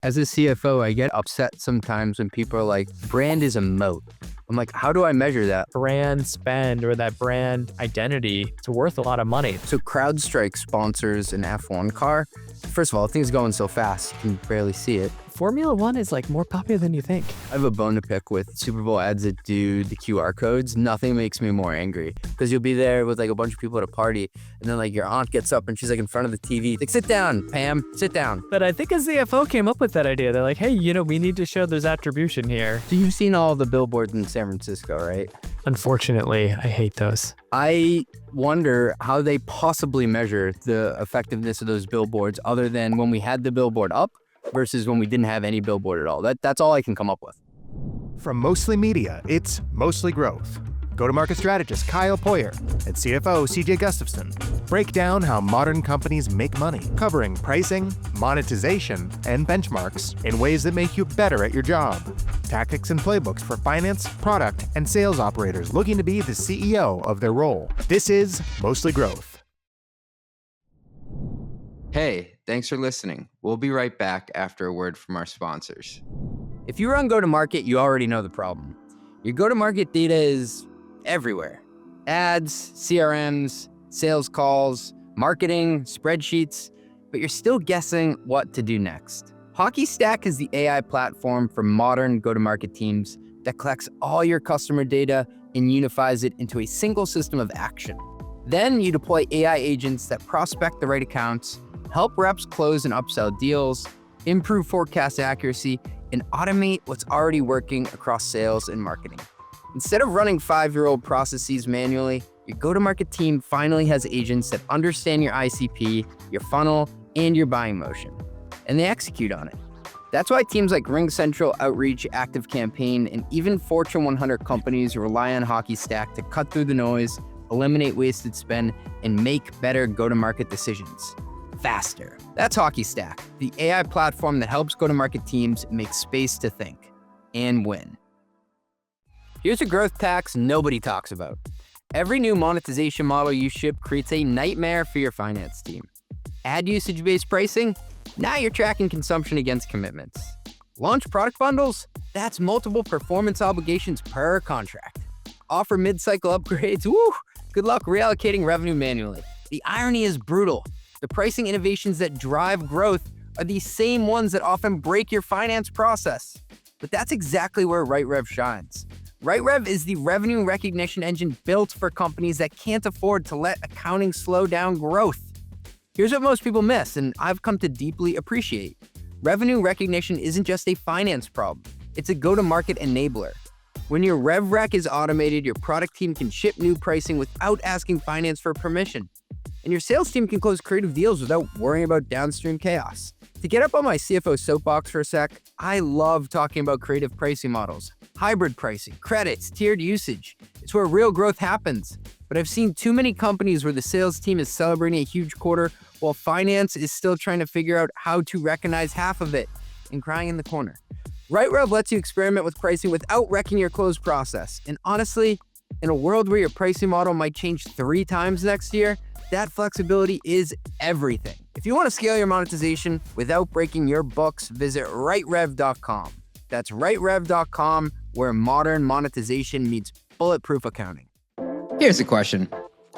As a CFO, I get upset sometimes when people are like, brand is a moat. I'm like, how do I measure that? Brand spend or that brand identity, it's worth a lot of money. So CrowdStrike sponsors an F1 car. First of all, things going so fast, you can barely see it. Formula One is like more popular than you think. I have a bone to pick with Super Bowl ads that do the QR codes. Nothing makes me more angry because you'll be there with like a bunch of people at a party and then like your aunt gets up and she's like in front of the TV. Like, sit down, Pam, sit down. But I think a CFO came up with that idea. They're like, hey, we need to show there's attribution here. So you've seen all the billboards in San Francisco, right? Unfortunately, I hate those. I wonder how they possibly measure the effectiveness of those billboards other than when we had the billboard up versus when we didn't have any billboard at all. That's all I can come up with. From Mostly Media, it's Mostly Growth. Go-to-market strategist Kyle Poyar and CFO CJ Gustafson break down how modern companies make money, covering pricing, monetization, and benchmarks in ways that make you better at your job. Tactics and playbooks for finance, product, and sales operators looking to be the CEO of their role. This is Mostly Growth. Hey, thanks for listening. We'll be right back after a word from our sponsors. If you run go-to-market, you already know the problem. Your go-to-market data is everywhere. Ads, CRMs, sales calls, marketing, spreadsheets, but you're still guessing what to do next. HockeyStack is the AI platform for modern go-to-market teams that collects all your customer data and unifies it into a single system of action. Then you deploy AI agents that prospect the right accounts, help reps close and upsell deals, improve forecast accuracy, and automate what's already working across sales and marketing. Instead of running 5-year-old processes manually, your go-to-market team finally has agents that understand your ICP, your funnel, and your buying motion, and they execute on it. That's why teams like RingCentral, Outreach, ActiveCampaign, and even Fortune 100 companies rely on HockeyStack to cut through the noise, eliminate wasted spend, and make better go-to-market decisions faster. That's HockeyStack, the AI platform that helps go-to-market teams make space to think and win. Here's a growth tax nobody talks about. Every new monetization model you ship creates a nightmare for your finance team. Add usage-based pricing? Now you're tracking consumption against commitments. Launch product bundles? That's multiple performance obligations per contract. Offer mid-cycle upgrades? Woo! Good luck reallocating revenue manually. The irony is brutal. The pricing innovations that drive growth are the same ones that often break your finance process. But that's exactly where RightRev shines. RightRev is the revenue recognition engine built for companies that can't afford to let accounting slow down growth. Here's what most people miss, and I've come to deeply appreciate. Revenue recognition isn't just a finance problem. It's a go-to-market enabler. When your RevRec is automated, your product team can ship new pricing without asking finance for permission. And your sales team can close creative deals without worrying about downstream chaos. To get up on my CFO soapbox for a sec, I love talking about creative pricing models, hybrid pricing, credits, tiered usage. It's where real growth happens. But I've seen too many companies where the sales team is celebrating a huge quarter while finance is still trying to figure out how to recognize half of it and crying in the corner. RightRev lets you experiment with pricing without wrecking your close process. And honestly, in a world where your pricing model might change 3 times next year, that flexibility is everything. If you want to scale your monetization without breaking your books, visit RightRev.com. That's RightRev.com, where modern monetization meets bulletproof accounting. Here's a question.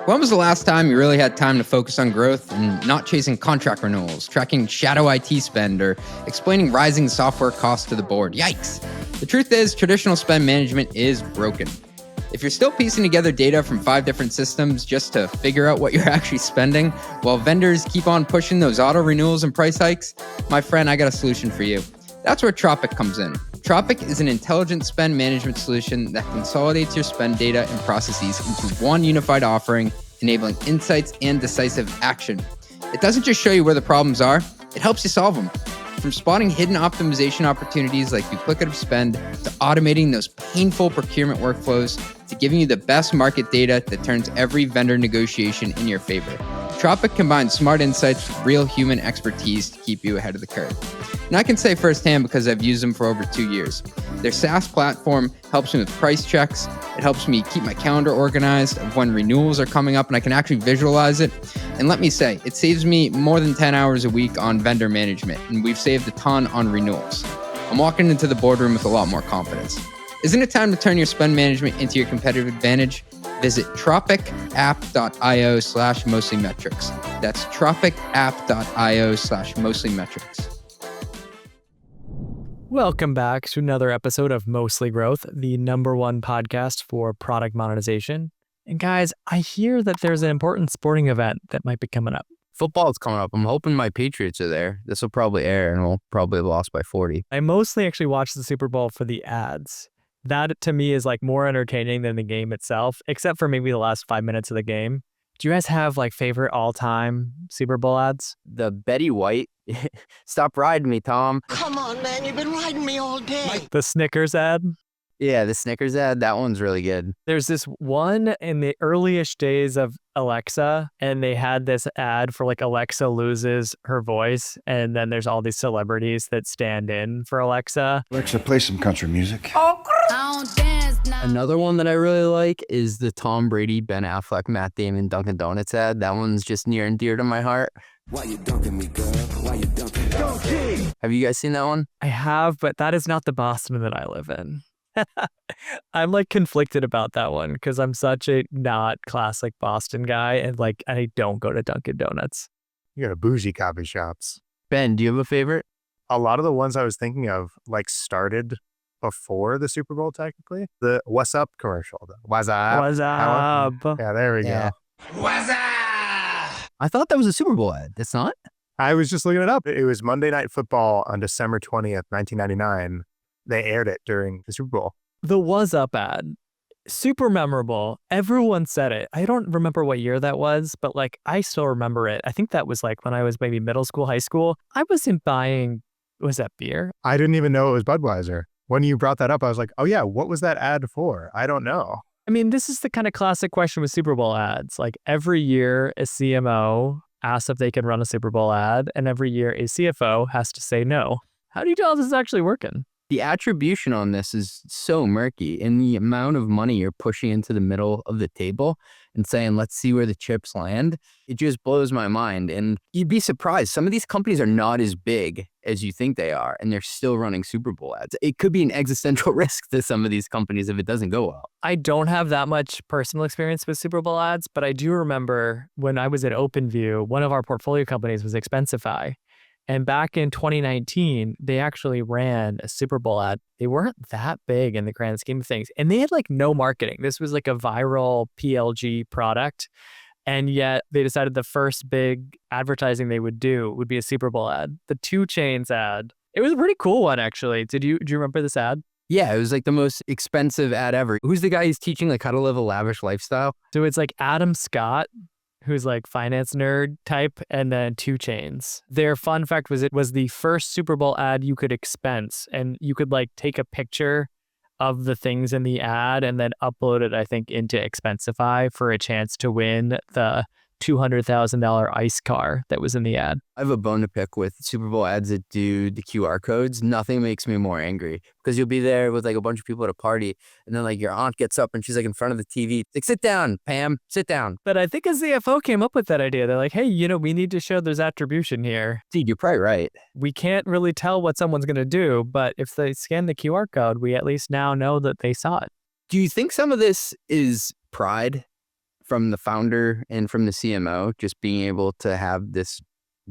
When was the last time you really had time to focus on growth and not chasing contract renewals, tracking shadow IT spend, or explaining rising software costs to the board? Yikes! The truth is, traditional spend management is broken. If you're still piecing together data from 5 different systems just to figure out what you're actually spending, while vendors keep on pushing those auto renewals and price hikes, my friend, I got a solution for you. That's where Tropic comes in. Tropic is an intelligent spend management solution that consolidates your spend data and processes into one unified offering, enabling insights and decisive action. It doesn't just show you where the problems are, it helps you solve them. From spotting hidden optimization opportunities like duplicative spend, to automating those painful procurement workflows, to giving you the best market data that turns every vendor negotiation in your favor. Tropic combines smart insights with real human expertise to keep you ahead of the curve. And I can say firsthand because I've used them for over 2 years. Their SaaS platform helps me with price checks. It helps me keep my calendar organized of when renewals are coming up, and I can actually visualize it. And let me say, it saves me more than 10 hours a week on vendor management, and we've saved a ton on renewals. I'm walking into the boardroom with a lot more confidence. Isn't it time to turn your spend management into your competitive advantage? Visit tropicapp.io/mostlymetrics. That's tropicapp.io/mostlymetrics. Welcome back to another episode of Mostly Growth, the #1 podcast for product monetization. And guys, I hear that there's an important sporting event that might be coming up. Football's coming up. I'm hoping my Patriots are there. This will probably air and we'll probably have lost by 40. I mostly actually watch the Super Bowl for the ads. That to me is like more entertaining than the game itself, except for maybe the last 5 minutes of the game. Do you guys have like favorite all-time Super Bowl ads? The Betty White, stop riding me, Tom. Come on, man, you've been riding me all day. The Snickers ad? Yeah, the Snickers ad, that one's really good. There's this one in the earliest days of Alexa, and they had this ad for like Alexa loses her voice, and then there's all these celebrities that stand in for Alexa. Alexa, play some country music. Another one that I really like is the Tom Brady, Ben Affleck, Matt Damon, Dunkin' Donuts ad. That one's just near and dear to my heart. Why you dunking me, girl? Why you dunking me? Have you guys seen that one? I have, but that is not the Boston that I live in. I'm like conflicted about that one because I'm such a not classic Boston guy, and like I don't go to Dunkin' Donuts. You got a bougie coffee shops. Ben, do you have a favorite? A lot of the ones I was thinking of like started before the Super Bowl, technically. The What's Up commercial. The What's Up? What's up? Yeah, there we go. What's up? I thought that was a Super Bowl ad. It's not? I was just looking it up. It was Monday Night Football on December 20th, 1999. They aired it during the Super Bowl. The Was Up ad, super memorable. Everyone said it. I don't remember what year that was, but like I still remember it. I think that was like when I was maybe middle school, high school. I wasn't buying, was that beer? I didn't even know it was Budweiser. When you brought that up, I was like, oh yeah, what was that ad for? I don't know. I mean, this is the kind of classic question with Super Bowl ads. Like every year a CMO asks if they can run a Super Bowl ad, and every year a CFO has to say no. How do you tell if this is actually working? The attribution on this is so murky, and the amount of money you're pushing into the middle of the table and saying, let's see where the chips land, it just blows my mind. And you'd be surprised. Some of these companies are not as big as you think they are, and they're still running Super Bowl ads. It could be an existential risk to some of these companies if it doesn't go well. I don't have that much personal experience with Super Bowl ads, but I do remember when I was at OpenView, one of our portfolio companies was Expensify. And back in 2019, they actually ran a Super Bowl ad. They weren't that big in the grand scheme of things. And they had like no marketing. This was like a viral PLG product. And yet they decided the first big advertising they would do would be a Super Bowl ad. The 2 Chainz ad. It was a pretty cool one, actually. Do you remember this ad? Yeah, it was like the most expensive ad ever. Who's the guy who's teaching like how to live a lavish lifestyle? So it's like Adam Scott, who's like finance nerd type, and then 2 Chainz. Their fun fact was it was the first Super Bowl ad you could expense, and you could like take a picture of the things in the ad and then upload it, I think, into Expensify for a chance to win the $200,000 ICE car that was in the ad. I have a bone to pick with Super Bowl ads that do the QR codes. Nothing makes me more angry because you'll be there with like a bunch of people at a party, and then like your aunt gets up and she's like in front of the TV. Like, sit down, Pam, sit down. But I think a CFO came up with that idea. They're like, hey, we need to show there's attribution here. Dude, you're probably right. We can't really tell what someone's going to do, but if they scan the QR code, we at least now know that they saw it. Do you think some of this is pride from the founder and from the CMO, just being able to have this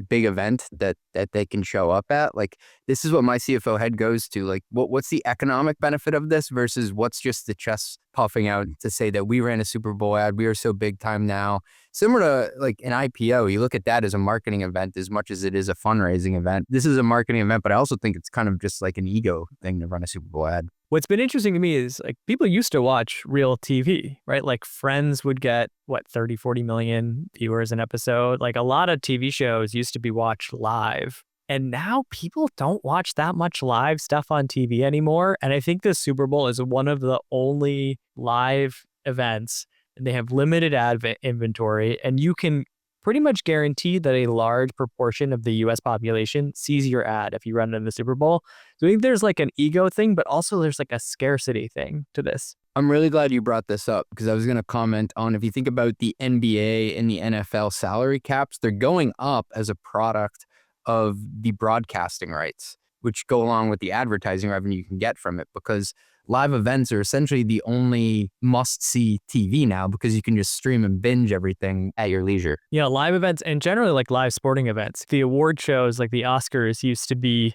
big event that they can show up at? Like, this is what my CFO head goes to. Like, what's the economic benefit of this versus what's just the chest puffing out to say that we ran a Super Bowl ad, we are so big time now. Similar to like an IPO, you look at that as a marketing event as much as it is a fundraising event. This is a marketing event, but I also think it's kind of just like an ego thing to run a Super Bowl ad. What's been interesting to me is like people used to watch real TV, right? Like Friends would get 30, 40 million viewers an episode. Like a lot of TV shows used to be watched live. And now people don't watch that much live stuff on TV anymore. And I think the Super Bowl is one of the only live events, and they have limited ad inventory, and you can pretty much guaranteed that a large proportion of the US population sees your ad if you run it in the Super Bowl. So I think there's like an ego thing, but also there's like a scarcity thing to this. I'm really glad you brought this up because I was going to comment on if you think about the NBA and the NFL salary caps, they're going up as a product of the broadcasting rights, which go along with the advertising revenue you can get from it, because live events are essentially the only must-see TV now because you can just stream and binge everything at your leisure. Yeah, live events and generally like live sporting events. The award shows like the Oscars used to be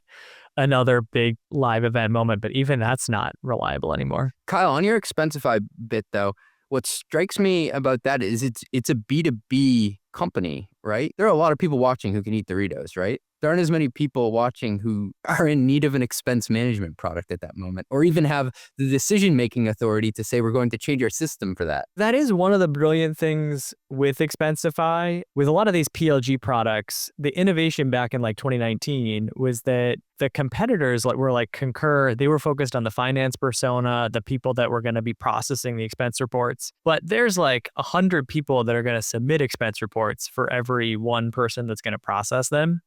another big live event moment, but even that's not reliable anymore. Kyle, on your Expensify bit though, what strikes me about that is it's a B2B company, right? There are a lot of people watching who can eat Doritos, right? There aren't as many people watching who are in need of an expense management product at that moment, or even have the decision-making authority to say, we're going to change our system for that. That is one of the brilliant things with Expensify. With a lot of these PLG products, the innovation back in like 2019 was that the competitors were like Concur, they were focused on the finance persona, the people that were going to be processing the expense reports. But there's like 100 people that are going to submit expense reports for every one person that's going to process them.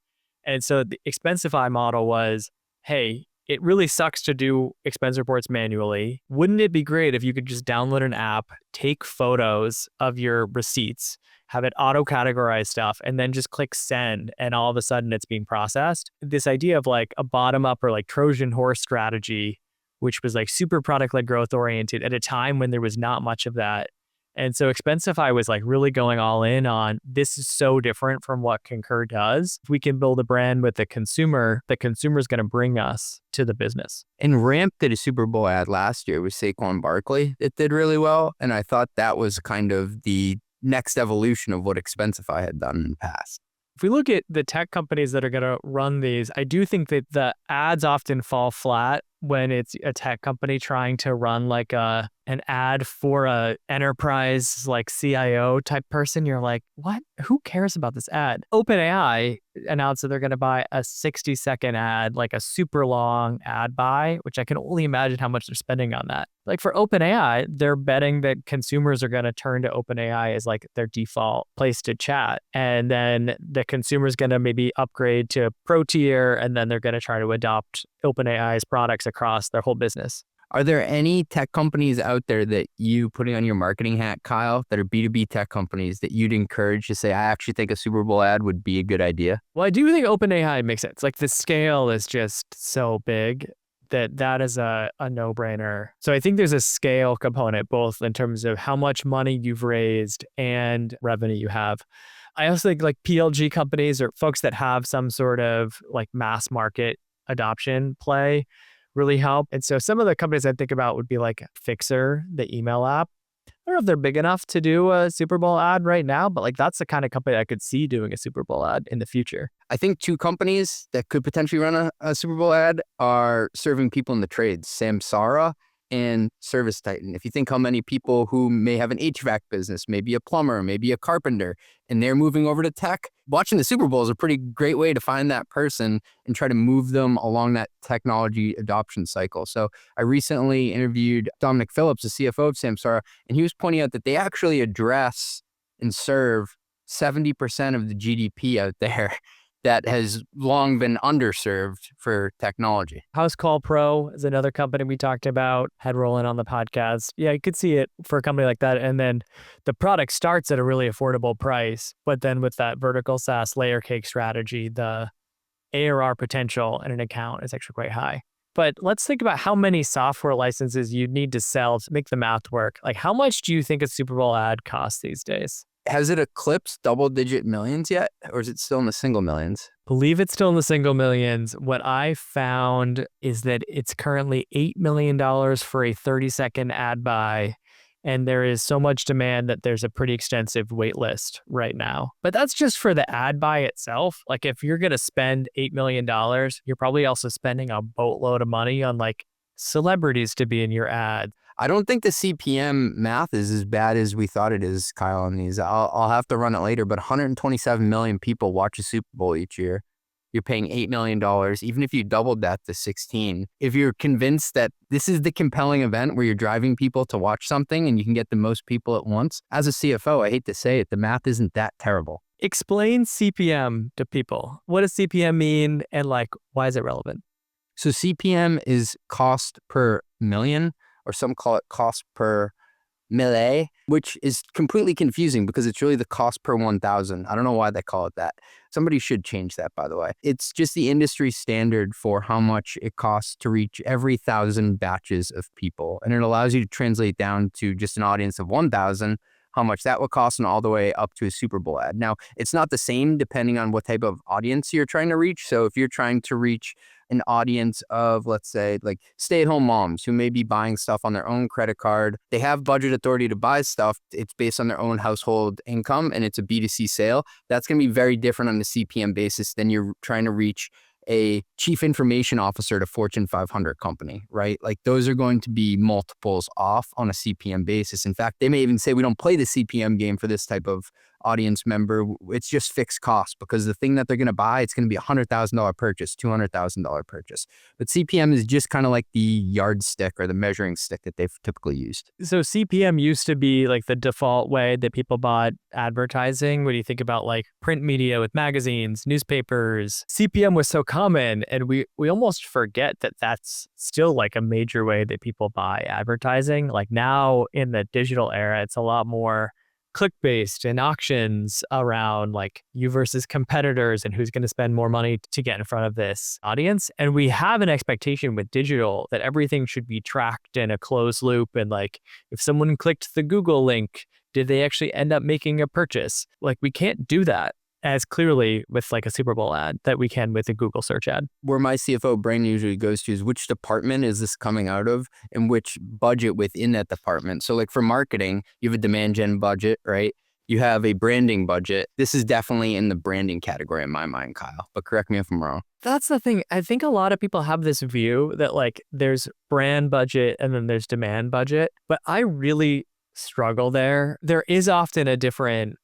And so the Expensify model was, hey, it really sucks to do expense reports manually. Wouldn't it be great if you could just download an app, take photos of your receipts, have it auto-categorize stuff, and then just click send, and all of a sudden it's being processed? This idea of like a bottom-up or like Trojan horse strategy, which was like super product-led growth oriented at a time when there was not much of that. And so Expensify was like really going all in on, this is so different from what Concur does. If we can build a brand with the consumer's going to bring us to the business. And Ramp did a Super Bowl ad last year with Saquon Barkley. It did really well. And I thought that was kind of the next evolution of what Expensify had done in the past. If we look at the tech companies that are going to run these, I do think that the ads often fall flat when it's a tech company trying to run like an ad for a enterprise like CIO type person. You're like, what? Who cares about this ad? OpenAI announced that they're going to buy a 60-second ad, like a super long ad buy, which I can only imagine how much they're spending on that. Like for OpenAI, they're betting that consumers are going to turn to OpenAI as like their default place to chat. And then the consumer's going to maybe upgrade to Pro tier, and then they're going to try to adopt OpenAI's products across their whole business. Are there any tech companies out there that you, putting on your marketing hat, Kyle, that are B2B tech companies that you'd encourage to say, I actually think a Super Bowl ad would be a good idea? Well, I do think OpenAI makes sense. Like the scale is just so big that is a no-brainer. So I think there's a scale component, both in terms of how much money you've raised and revenue you have. I also think like PLG companies or folks that have some sort of like mass market adoption play really help. And so some of the companies I think about would be like Fixer, the email app. I don't know if they're big enough to do a Super Bowl ad right now, but like that's the kind of company I could see doing a Super Bowl ad in the future. I think two companies that could potentially run a Super Bowl ad are serving people in the trades, Samsara and Service Titan. If you think how many people who may have an HVAC business, maybe a plumber, maybe a carpenter, and they're moving over to tech, watching the Super Bowl is a pretty great way to find that person and try to move them along that technology adoption cycle. So I recently interviewed Dominic Phillips, the CFO of Samsara, and he was pointing out that they actually address and serve 70% of the GDP out there that has long been underserved for technology. House Call Pro is another company we talked about, had rolling on the podcast. Yeah, you could see it for a company like that. And then the product starts at a really affordable price, but then with that vertical SaaS layer cake strategy, the ARR potential in an account is actually quite high. But let's think about how many software licenses you need to sell to make the math work. Like how much do you think a Super Bowl ad costs these days? Has it eclipsed double-digit millions yet, or is it still in the single millions? Believe it's still in the single millions. What I found is that it's currently $8 million for a 30-second ad buy, and there is so much demand that there's a pretty extensive wait list right now. But that's just for the ad buy itself. Like if you're going to spend $8 million, you're probably also spending a boatload of money on like celebrities to be in your ad. I don't think the CPM math is as bad as we thought it is, Kyle, on these. I'll have to run it later, but 127 million people watch a Super Bowl each year. You're paying $8 million, even if you doubled that to 16. If you're convinced that this is the compelling event where you're driving people to watch something and you can get the most people at once, as a CFO, I hate to say it, the math isn't that terrible. Explain CPM to people. What does CPM mean and like why is it relevant? So CPM is cost per million, or some call it cost per mille, which is completely confusing because it's really the cost per 1,000. I don't know why they call it that. Somebody should change that, by the way. It's just the industry standard for how much it costs to reach every 1,000 batches of people. And it allows you to translate down to just an audience of 1,000, how much that would cost, and all the way up to a Super Bowl ad. Now, it's not the same depending on what type of audience you're trying to reach. So if you're trying to reach an audience of, let's say, like stay-at-home moms who may be buying stuff on their own credit card, they have budget authority to buy stuff. It's based on their own household income and it's a B2C sale. That's going to be very different on the CPM basis than you're trying to reach a chief information officer at a Fortune 500 company, right? Like those are going to be multiples off on a CPM basis. In fact, they may even say we don't play the CPM game for this type of audience member. It's just fixed cost because the thing that they're going to buy, it's going to be $100,000 purchase, $200,000 purchase. But CPM is just kind of like the yardstick or the measuring stick that they've typically used. So CPM used to be like the default way that people bought advertising. When you think about like print media with magazines, newspapers, CPM was so common, and we almost forget that that's still like a major way that people buy advertising. Like now in the digital era, it's a lot more click-based and auctions around like you versus competitors and who's going to spend more money to get in front of this audience. And we have an expectation with digital that everything should be tracked in a closed loop. And like if someone clicked the Google link, did they actually end up making a purchase? Like we can't do that as clearly with like a Super Bowl ad that we can with a Google search ad. Where my CFO brain usually goes to is which department is this coming out of and which budget within that department. So like for marketing, you have a demand gen budget, right? You have a branding budget. This is definitely in the branding category in my mind, Kyle, but correct me if I'm wrong. That's the thing. I think a lot of people have this view that like there's brand budget and then there's demand budget, but I really struggle there. There is often a different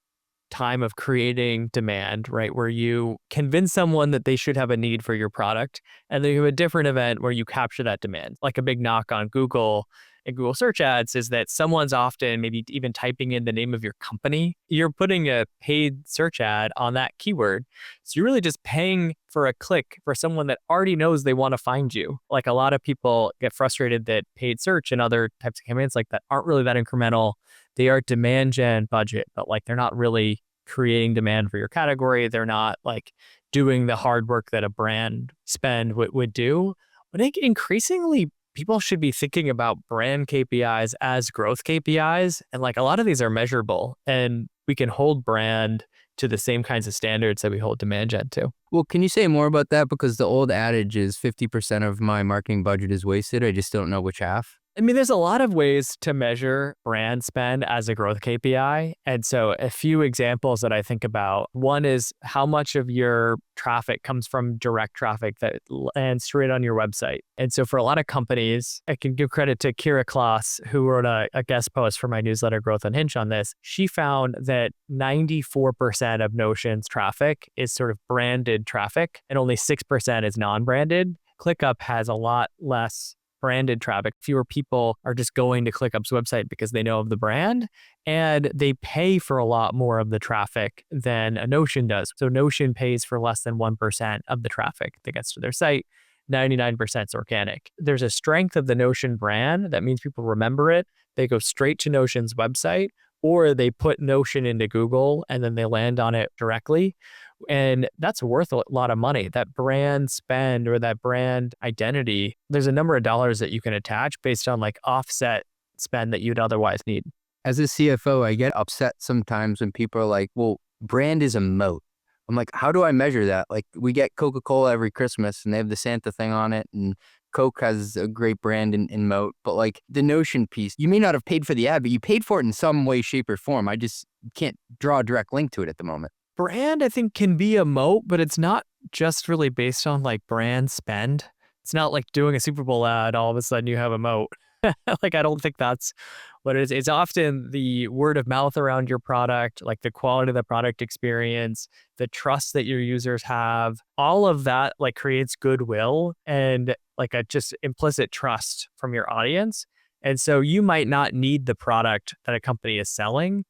time of creating demand, right? Where you convince someone that they should have a need for your product. And then you have a different event where you capture that demand. Like a big knock on Google and Google search ads is that someone's often maybe even typing in the name of your company. You're putting a paid search ad on that keyword. So you're really just paying for a click for someone that already knows they want to find you. Like a lot of people get frustrated that paid search and other types of campaigns like that aren't really that incremental. They are demand gen budget, but like they're not really creating demand for your category. They're not like doing the hard work that a brand spend would do. I think increasingly people should be thinking about brand KPIs as growth KPIs. And like a lot of these are measurable and we can hold brand to the same kinds of standards that we hold demand gen to. Well, can you say more about that? Because the old adage is 50% of my marketing budget is wasted. I just don't know which half. I mean, there's a lot of ways to measure brand spend as a growth KPI. And so a few examples that I think about, one is how much of your traffic comes from direct traffic that lands straight on your website. And so for a lot of companies, I can give credit to Kira Kloss, who wrote a guest post for my newsletter, Growth Unhinged, on this. She found that 94% of Notion's traffic is sort of branded traffic and only 6% is non-branded. ClickUp has a lot less branded traffic. Fewer people are just going to ClickUp's website because they know of the brand, and they pay for a lot more of the traffic than a Notion does. So Notion pays for less than 1% of the traffic that gets to their site. 99% is organic. There's a strength of the Notion brand that means people remember it. They go straight to Notion's website, or they put Notion into Google and then they land on it directly. And that's worth a lot of money. That brand spend or that brand identity, there's a number of dollars that you can attach based on like offset spend that you'd otherwise need. As a CFO, I get upset sometimes when people are like, well, brand is a moat. I'm like, how do I measure that? Like we get Coca-Cola every Christmas and they have the Santa thing on it, and Coke has a great brand in Moat, but like the Notion piece, you may not have paid for the ad, but you paid for it in some way, shape, or form. I just can't draw a direct link to it at the moment. Brand, I think, can be a moat, but it's not just really based on like brand spend. It's not like doing a Super Bowl ad, all of a sudden you have a moat. Like, I don't think that's what it is. It's often the word of mouth around your product, like the quality of the product experience, the trust that your users have. All of that like creates goodwill and like a just implicit trust from your audience. And so you might not need the product that a company is selling,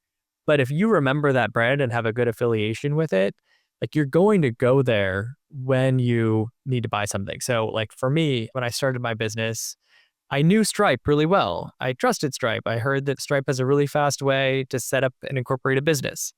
But if you remember that brand and have a good affiliation with it, like you're going to go there when you need to buy something. So like for me, when I started my business, I knew Stripe really well. I trusted Stripe. I heard that Stripe has a really fast way to set up and incorporate a business.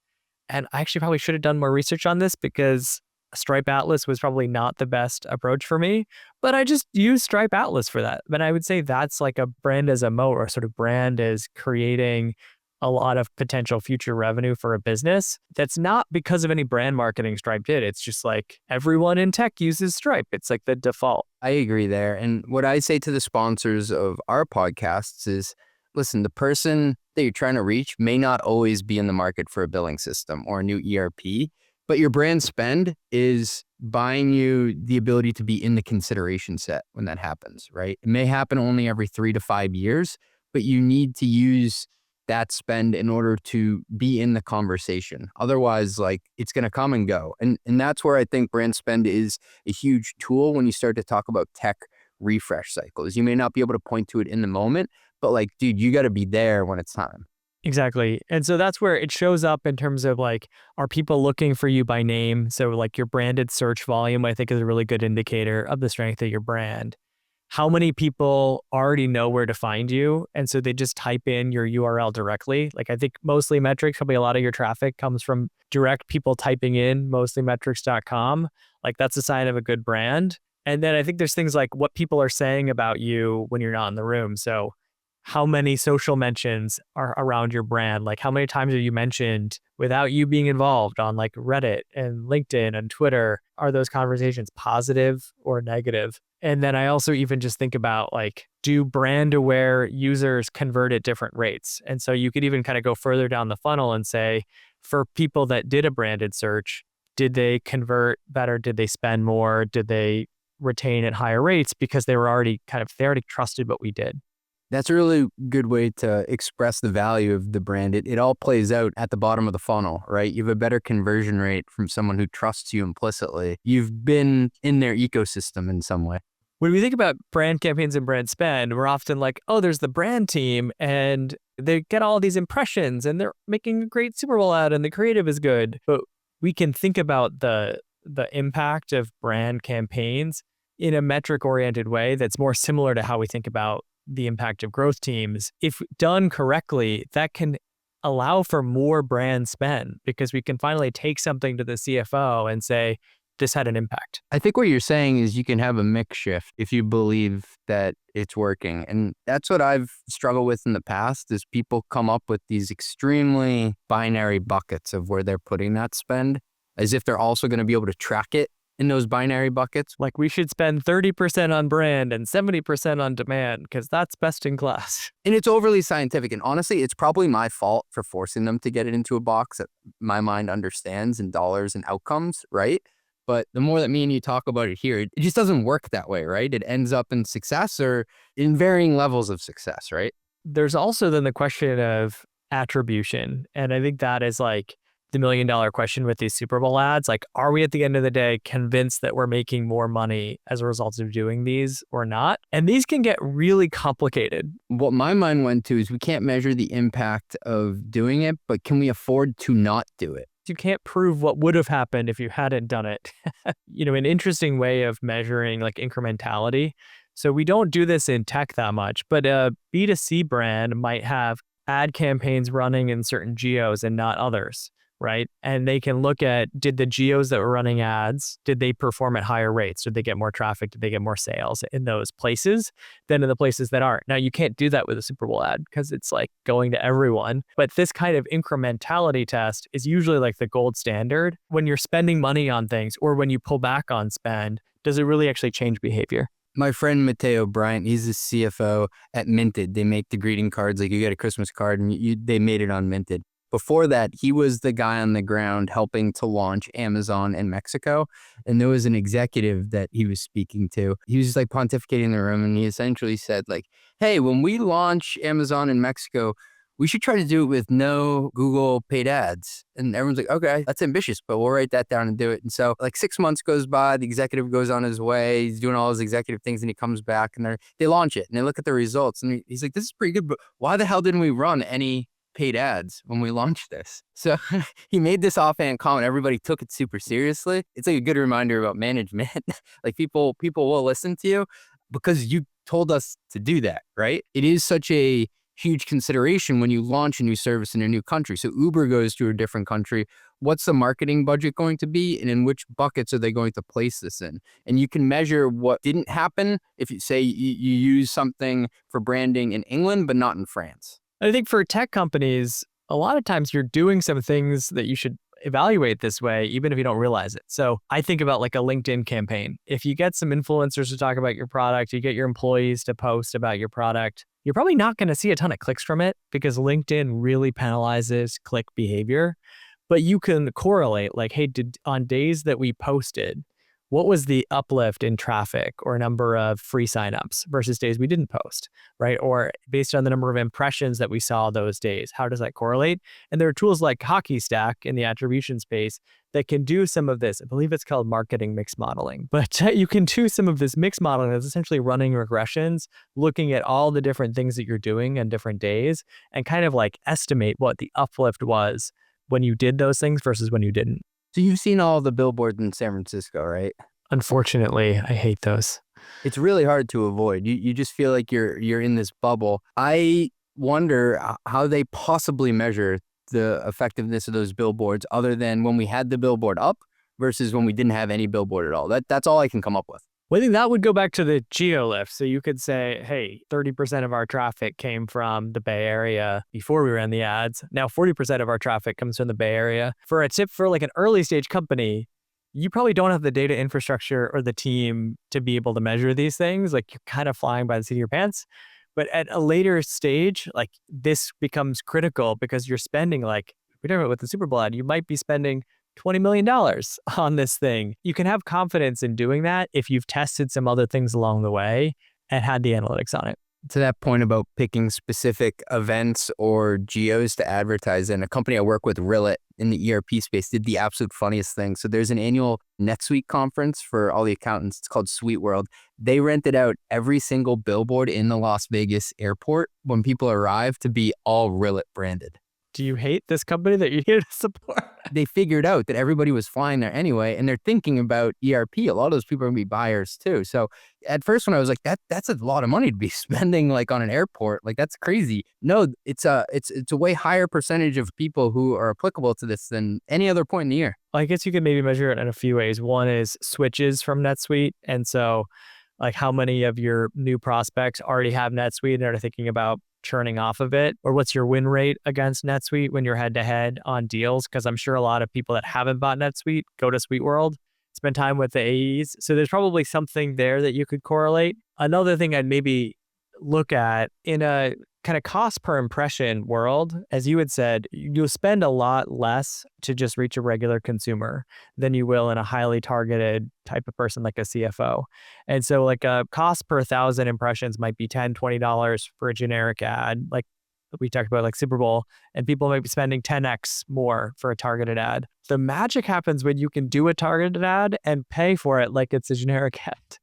And I actually probably should have done more research on this because Stripe Atlas was probably not the best approach for me, but I just used Stripe Atlas for that. But I would say that's like a brand as a moat, or sort of brand as creating a lot of potential future revenue for a business. That's not because of any brand marketing Stripe did. It's just like everyone in tech uses Stripe. It's like the default. I agree there. And what I say to the sponsors of our podcasts is, listen, the person that you're trying to reach may not always be in the market for a billing system or a new ERP, but your brand spend is buying you the ability to be in the consideration set when that happens, right? It may happen only every 3 to 5 years, but you need to use that spend in order to be in the conversation. Otherwise, like, it's going to come and go. And that's where I think brand spend is a huge tool when you start to talk about tech refresh cycles. You may not be able to point to it in the moment, but like, dude, you got to be there when it's time. Exactly. And so that's where it shows up in terms of like, are people looking for you by name? So like your branded search volume, I think, is a really good indicator of the strength of your brand. How many people already know where to find you? And so they just type in your URL directly. Like I think mostly metrics, probably a lot of your traffic comes from direct people typing in mostlymetrics.com. Like that's a sign of a good brand. And then I think there's things like what people are saying about you when you're not in the room. So how many social mentions are around your brand? Like how many times are you mentioned without you being involved on like Reddit and LinkedIn and Twitter? Are those conversations positive or negative? And then I also even just think about like, do brand aware users convert at different rates? And so you could even kind of go further down the funnel and say, for people that did a branded search, did they convert better? Did they spend more? Did they retain at higher rates because they already trusted what we did? That's a really good way to express the value of the brand. It all plays out at the bottom of the funnel, right? You have a better conversion rate from someone who trusts you implicitly. You've been in their ecosystem in some way. When we think about brand campaigns and brand spend, we're often like, oh, there's the brand team and they get all these impressions and they're making a great Super Bowl ad and the creative is good. But we can think about the impact of brand campaigns in a metric-oriented way that's more similar to how we think about the impact of growth teams. If done correctly, that can allow for more brand spend because we can finally take something to the CFO and say, this had an impact. I think what you're saying is you can have a mix shift if you believe that it's working. And that's what I've struggled with in the past is people come up with these extremely binary buckets of where they're putting that spend as if they're also going to be able to track it in those binary buckets. Like we should spend 30% on brand and 70% on demand because that's best in class. And it's overly scientific. And honestly, it's probably my fault for forcing them to get it into a box that my mind understands in dollars and outcomes, right? But the more that me and you talk about it here, it just doesn't work that way, right? It ends up in success or in varying levels of success, right? There's also then the question of attribution. And I think that is like the $1 million question with these Super Bowl ads. Like, are we at the end of the day convinced that we're making more money as a result of doing these or not? And these can get really complicated. What my mind went to is we can't measure the impact of doing it, but can we afford to not do it? You can't prove what would have happened if you hadn't done it. An interesting way of measuring like incrementality. So we don't do this in tech that much, but a B2C brand might have ad campaigns running in certain geos and not others, right? And they can look at, did the geos that were running ads, did they perform at higher rates? Did they get more traffic? Did they get more sales in those places than in the places that aren't? Now, you can't do that with a Super Bowl ad because it's like going to everyone. But this kind of incrementality test is usually like the gold standard. When you're spending money on things or when you pull back on spend, does it really actually change behavior? My friend Mateo Bryant, he's the CFO at Minted. They make the greeting cards, like you get a Christmas card and they made it on Minted. Before that, he was the guy on the ground helping to launch Amazon in Mexico. And there was an executive that he was speaking to. He was just like pontificating in the room. And he essentially said like, hey, when we launch Amazon in Mexico, we should try to do it with no Google paid ads. And everyone's like, okay, that's ambitious, but we'll write that down and do it. And so like 6 months goes by, the executive goes on his way, he's doing all his executive things and he comes back and they launch it and they look at the results and he's like, this is pretty good, but why the hell didn't we run any paid ads when we launched this. So he made this offhand comment. Everybody took it super seriously. It's like a good reminder about management. Like people will listen to you because you told us to do that, right? It is such a huge consideration when you launch a new service in a new country. So Uber goes to a different country. What's the marketing budget going to be? And in which buckets are they going to place this in? And you can measure what didn't happen if you say you use something for branding in England, but not in France. I think for tech companies, a lot of times you're doing some things that you should evaluate this way, even if you don't realize it. So I think about like a LinkedIn campaign. If you get some influencers to talk about your product, you get your employees to post about your product, you're probably not going to see a ton of clicks from it because LinkedIn really penalizes click behavior. But you can correlate like, hey, on days that we posted, what was the uplift in traffic or number of free signups versus days we didn't post, right? Or based on the number of impressions that we saw those days, how does that correlate? And there are tools like HockeyStack in the attribution space that can do some of this. I believe it's called marketing mix modeling, but you can do some of this mix modeling that's essentially running regressions, looking at all the different things that you're doing on different days and kind of like estimate what the uplift was when you did those things versus when you didn't. So you've seen all the billboards in San Francisco, right? Unfortunately, I hate those. It's really hard to avoid. You just feel like you're in this bubble. I wonder how they possibly measure the effectiveness of those billboards other than when we had the billboard up versus when we didn't have any billboard at all. That's all I can come up with. Well, I think that would go back to the geo lift. So you could say, hey, 30% of our traffic came from the Bay Area before we ran the ads. Now 40% of our traffic comes from the Bay Area. For a tip for like an early stage company, you probably don't have the data infrastructure or the team to be able to measure these things. Like you're kind of flying by the seat of your pants. But at a later stage, like this becomes critical because you're spending like, we're talking about with the Super Bowl ad, you might be spending $20 million on this thing. You can have confidence in doing that if you've tested some other things along the way and had the analytics on it. To that point about picking specific events or geos to advertise in, a company I work with, Rillet, in the ERP space, did the absolute funniest thing. So there's an annual NetSuite conference for all the accountants. It's called Suite World. They rented out every single billboard in the Las Vegas airport when people arrive to be all Rillet branded. Do you hate this company that you're here to support? They figured out that everybody was flying there anyway, and they're thinking about ERP. A lot of those people are going to be buyers too. So at first when I was like, that's a lot of money to be spending like on an airport. Like that's crazy. No, it's a way higher percentage of people who are applicable to this than any other point in the year. Well, I guess you could maybe measure it in a few ways. One is switches from NetSuite. And so like how many of your new prospects already have NetSuite and are thinking about churning off of it? Or what's your win rate against NetSuite when you're head to head on deals? Because I'm sure a lot of people that haven't bought NetSuite go to Suite World, spend time with the AEs. So there's probably something there that you could correlate. Another thing I'd maybe look at in a kind of cost per impression world, as you had said, you'll spend a lot less to just reach a regular consumer than you will in a highly targeted type of person like a CFO. And so like a cost per 1,000 impressions might be $10, $20 for a generic ad, like we talked about like Super Bowl, and people might be spending 10x more for a targeted ad. The magic happens when you can do a targeted ad and pay for it like it's a generic ad.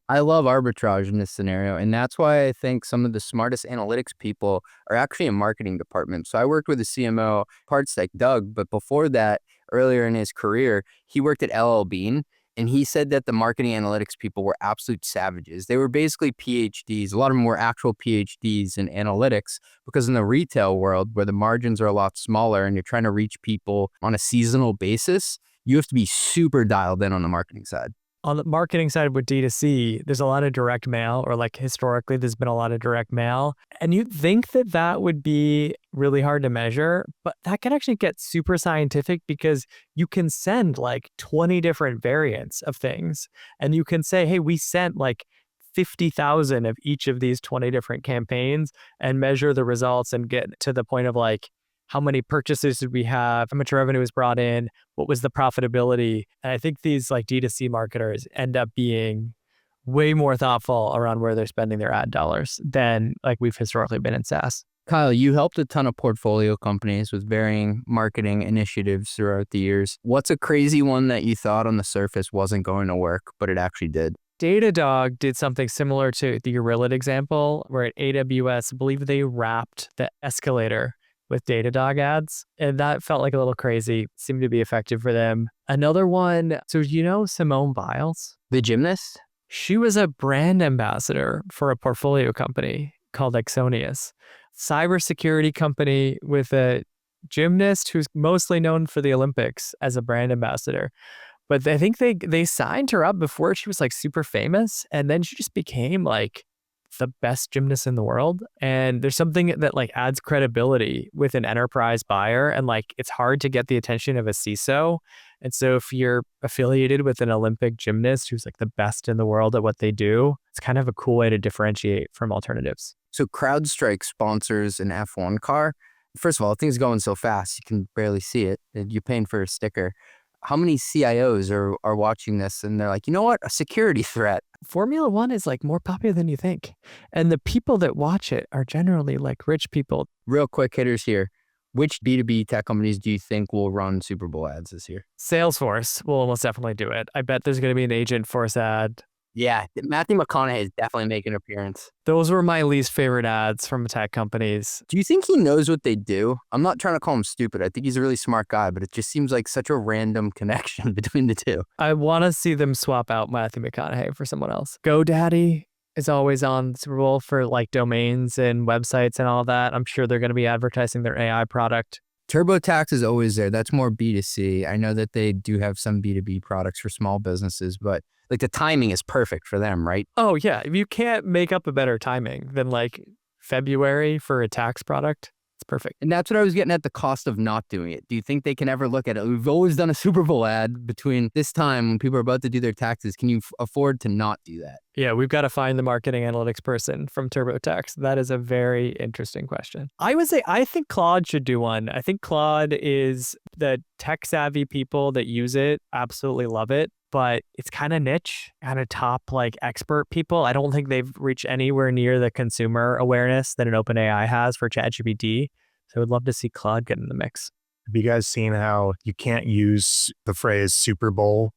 I love arbitrage in this scenario, and that's why I think some of the smartest analytics people are actually in marketing departments. So I worked with a CMO, parts like Doug, but before that, earlier in his career, he worked at LL Bean, and he said that the marketing analytics people were absolute savages. They were basically PhDs. A lot of them were actual PhDs in analytics, because in the retail world, where the margins are a lot smaller and you're trying to reach people on a seasonal basis, you have to be super dialed in on the marketing side. On the marketing side with D2C, there's a lot of direct mail, or like historically, there's been a lot of direct mail. And you'd think that that would be really hard to measure, but that can actually get super scientific because you can send like 20 different variants of things. And you can say, hey, we sent like 50,000 of each of these 20 different campaigns and measure the results and get to the point of like, how many purchases did we have? How much revenue was brought in? What was the profitability? And I think these like D2C marketers end up being way more thoughtful around where they're spending their ad dollars than like we've historically been in SaaS. Kyle, you helped a ton of portfolio companies with varying marketing initiatives throughout the years. What's a crazy one that you thought on the surface wasn't going to work, but it actually did? Datadog did something similar to the Rillet example, where at AWS, I believe they wrapped the escalator with Datadog ads. And that felt like a little crazy, seemed to be effective for them. Another one, so you know Simone Biles? The gymnast? She was a brand ambassador for a portfolio company called Exonius, cybersecurity company with a gymnast who's mostly known for the Olympics as a brand ambassador. But I think they signed her up before she was like super famous, and then she just became like the best gymnast in the world. And there's something that like adds credibility with an enterprise buyer, and like it's hard to get the attention of a CISO. And so if you're affiliated with an Olympic gymnast who's like the best in the world at what they do, it's kind of a cool way to differentiate from alternatives. So CrowdStrike sponsors an F1 car. First of all, things going so fast, you can barely see it. You're paying for a sticker. How many CIOs are watching this and they're like, you know what? A security threat. Formula One is like more popular than you think. And the people that watch it are generally like rich people. Real quick hitters here. Which B2B tech companies do you think will run Super Bowl ads this year? Salesforce will almost definitely do it. I bet there's going to be an Agentforce ad. Yeah, Matthew McConaughey is definitely making an appearance. Those were my least favorite ads from tech companies. Do you think he knows what they do? I'm not trying to call him stupid. I think he's a really smart guy, but it just seems like such a random connection between the two. I want to see them swap out Matthew McConaughey for someone else. GoDaddy is always on the Super Bowl for like domains and websites and all that. I'm sure they're going to be advertising their AI product. TurboTax is always there. That's more B2C. I know that they do have some B2B products for small businesses, but like the timing is perfect for them, right? Oh yeah. If you can't make up a better timing than like February for a tax product, it's perfect. And that's what I was getting at, the cost of not doing it. Do you think they can ever look at it? We've always done a Super Bowl ad between this time when people are about to do their taxes. Can you afford to not do that? Yeah, we've got to find the marketing analytics person from TurboTax. That is a very interesting question. I would say I think Claude should do one. I think Claude is the tech savvy people that use it absolutely love it, but it's kind of niche, kind of top like expert people. I don't think they've reached anywhere near the consumer awareness that an OpenAI has for ChatGPT. So I would love to see Claude get in the mix. Have you guys seen how you can't use the phrase Super Bowl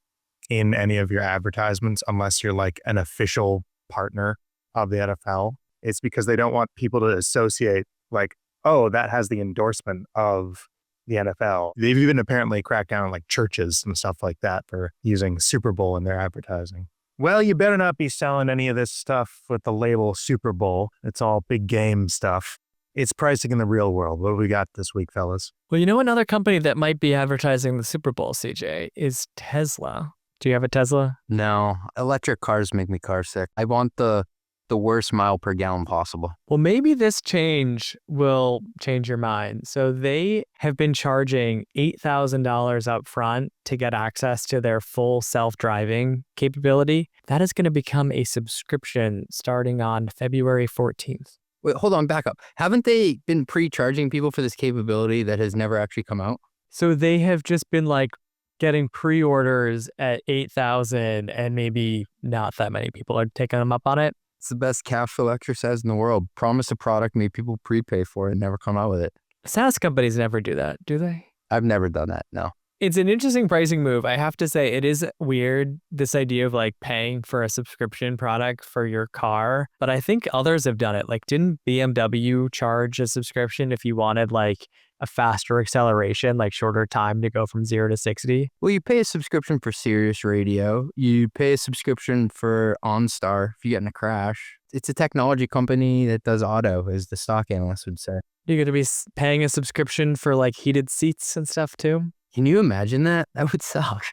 in any of your advertisements unless you're like an official partner of the NFL? It's because they don't want people to associate like, oh, that has the endorsement of the NFL. They've even apparently cracked down on like churches and stuff like that for using Super Bowl in their advertising. Well, you better not be selling any of this stuff with the label Super Bowl. It's all big game stuff. It's pricing in the real world. What do we got this week, fellas? Well, you know, another company that might be advertising the Super Bowl, CJ, is Tesla. Do you have a Tesla? No, electric cars make me car sick. I want the worst mile per gallon possible. Well, maybe this change will change your mind. So they have been charging $8,000 up front to get access to their full self-driving capability. That is going to become a subscription starting on February 14th. Wait, hold on, back up. Haven't they been pre-charging people for this capability that has never actually come out? So they have just been like getting pre-orders at 8,000 and maybe not that many people are taking them up on it. It's the best cash flow exercise in the world. Promise a product, make people prepay for it, and never come out with it. SaaS companies never do that, do they? I've never done that, no. It's an interesting pricing move. I have to say it is weird, this idea of like paying for a subscription product for your car. But I think others have done it. Like didn't BMW charge a subscription if you wanted like a faster acceleration, like shorter time to go from 0 to 60? Well, you pay a subscription for Sirius Radio. You pay a subscription for OnStar if you get in a crash. It's a technology company that does auto, as the stock analyst would say. You're going to be paying a subscription for like heated seats and stuff too? Can you imagine that? That would suck.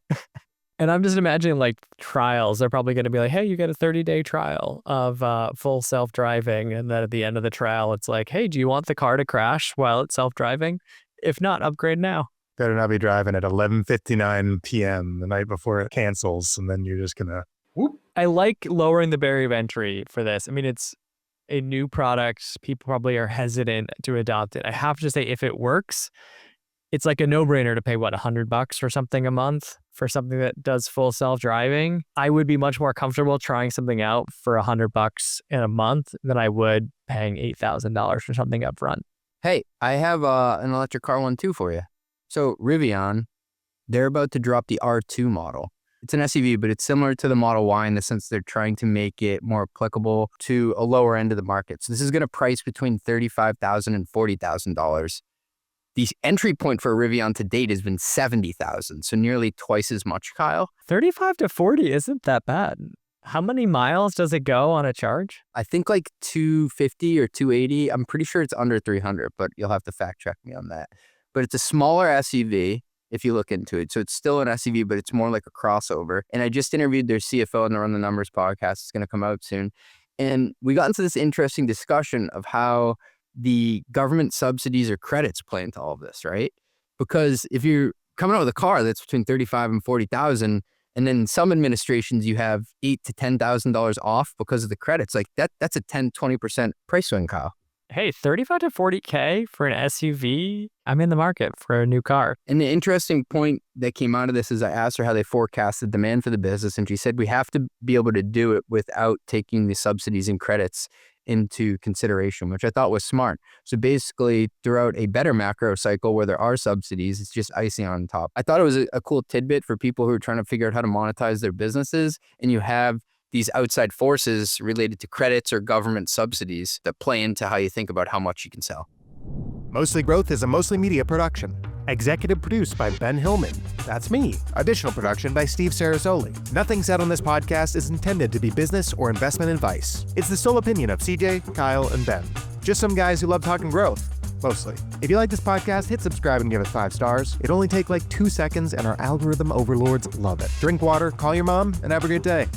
And I'm just imagining like trials. They're probably going to be like, hey, you get a 30-day trial of full self-driving. And then at the end of the trial, it's like, hey, do you want the car to crash while it's self-driving? If not, upgrade now. Better not be driving at 11:59 p.m. the night before it cancels. And then you're just going to whoop. I like lowering the barrier of entry for this. I mean, it's a new product. People probably are hesitant to adopt it. I have to say, if it works, it's like a no-brainer to pay, what, $100 or something a month for something that does full self-driving. I would be much more comfortable trying something out for $100 in a month than I would paying $8,000 for something up front. Hey, I have an electric car one too for you. So Rivian, they're about to drop the R2 model. It's an SUV, but it's similar to the Model Y in the sense they're trying to make it more applicable to a lower end of the market. So this is going to price between $35,000 and $40,000. The entry point for a Rivian to date has been 70,000, so nearly twice as much, Kyle. 35 to 40 isn't that bad. How many miles does it go on a charge? I think like 250 or 280. I'm pretty sure it's under 300, but you'll have to fact check me on that. But it's a smaller SUV if you look into it. So it's still an SUV, but it's more like a crossover. And I just interviewed their CFO on the Run the Numbers podcast. It's going to come out soon. And we got into this interesting discussion of how the government subsidies or credits play into all of this, right? Because if you're coming out with a car that's between 35 and 40,000, and then in some administrations you have $8,000 to $10,000 off because of the credits, like that's a 10-20% price swing, Kyle. Hey, 35 to 40K for an SUV? I'm in the market for a new car. And the interesting point that came out of this is I asked her how they forecast the demand for the business, and she said we have to be able to do it without taking the subsidies and credits into consideration, which I thought was smart. So basically, throughout a better macro cycle where there are subsidies, it's just icing on top. I thought it was a cool tidbit for people who are trying to figure out how to monetize their businesses, and you have these outside forces related to credits or government subsidies that play into how you think about how much you can sell. Mostly Growth is a Mostly Media production. Executive produced by Ben Hillman. That's me. Additional production by Steve Sarasoli. Nothing said on this podcast is intended to be business or investment advice. It's the sole opinion of CJ, Kyle, and Ben. Just some guys who love talking growth. Mostly. If you like this podcast, hit subscribe and give us 5 stars. It'll only take like 2 seconds and our algorithm overlords love it. Drink water, call your mom, and have a great day.